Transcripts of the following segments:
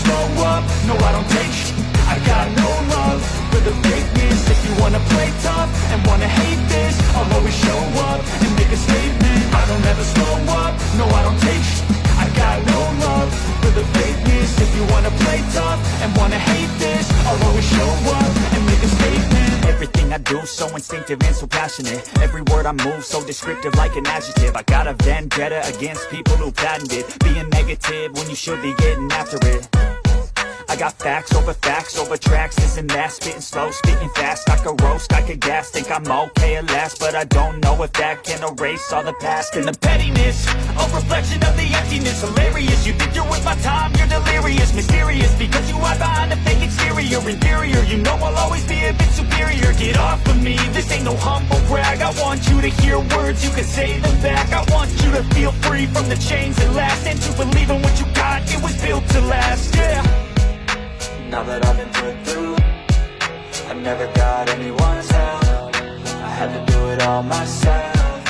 slow up, no I don't take sh*t. I got no love for the fakeness. If you wanna play tough and wanna hate this, I'll always show up and make a statement. I don't ever slow up, no I don't take sh*t. I got no love for the fakeness. If you wanna play tough and wanna hate this, I'll always show up and make a statement. Everything I do so instinctive and so passionate. Every word I move so descriptive like an adjective. I got a vendetta against people who patented being negative when you should be getting after it. I got facts over tracks, this and that. Spitting slow, spitting fast. I could roast, I could gas. Think I'm okay at last, but I don't know if that can erase all the past. And the pettiness, a reflection of the emptiness. Hilarious, you think you're worth my time, you're delirious. Mysterious, because you hide behind a fake exterior. Inferior, you know I'll always be a bit superior. Get off of me, this ain't no humble brag. I want you to hear words, you can say them back. I want you to feel free from the chains that last, and to believe in what you got, it was built to last, yeah. Now that I've been put through, I never got anyone's help. I had to do it all myself.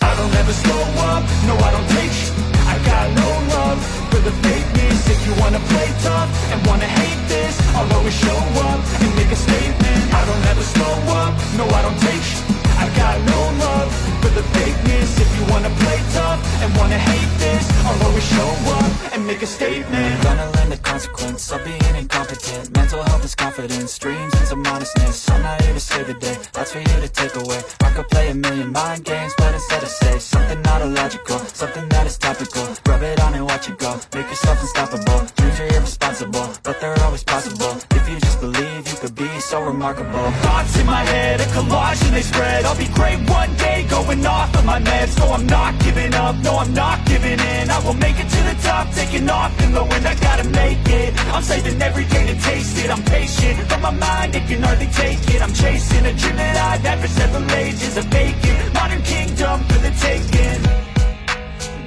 I don't ever slow up, no I don't take sh*t. I got no love for the fakeness. If you wanna play tough and wanna hate this, I'll always show up and make a statement. I don't ever slow up, no I don't take sh*t. I got no love for the fakeness. If you wanna play tough and wanna hate this, I'll always show up and make a statement. Gonna learn the consequence of being incompetent. Mental health is confidence, dreams and some honestness. I'm not here to save the day, that's for you to take away. I could play a million mind games, but instead I say something not illogical, something that is topical. Rub it on and watch it go, make yourself unstoppable. Dreams are irresponsible, but they're always possible. If you just believe, you could be so remarkable. Thoughts in my head, a collage and they spread. I'll be great one day, going off of my meds. No, I'm not giving up, no, I'm not giving in. I will make it to the top, taking off in the wind. I gotta make it, I'm saving every day to taste it. I'm patient, but my mind, it can hardly take it. I'm chasing a dream that I've had for several ages. A vacant, modern kingdom for the taking.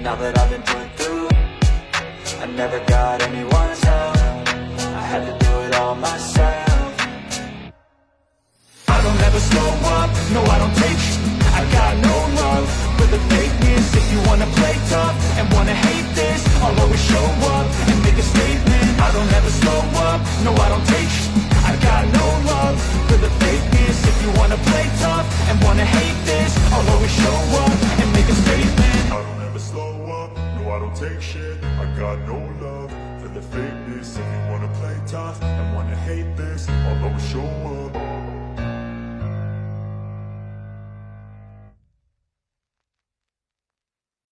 Now that I've been put through, I never got anyone's help. I had to do it all myself. I don't ever slow up, no I don't take sh*t. I got no love for the fakeness. If you wanna play tough and wanna hate this, I'll always show up and make a statement. I don't ever slow up, no I don't take sh*t. I got no love for the fakeness. If you wanna play tough and wanna hate this, I'll always show up and make a statement. I don't ever slow up, no I don't take shit. I got no love for the fakeness. If you wanna play tough and wanna hate this, I'll always show up.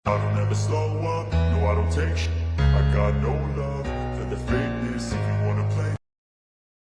I don't ever slow up, no I don't take shit. I got no love for the fakeness. If you wanna play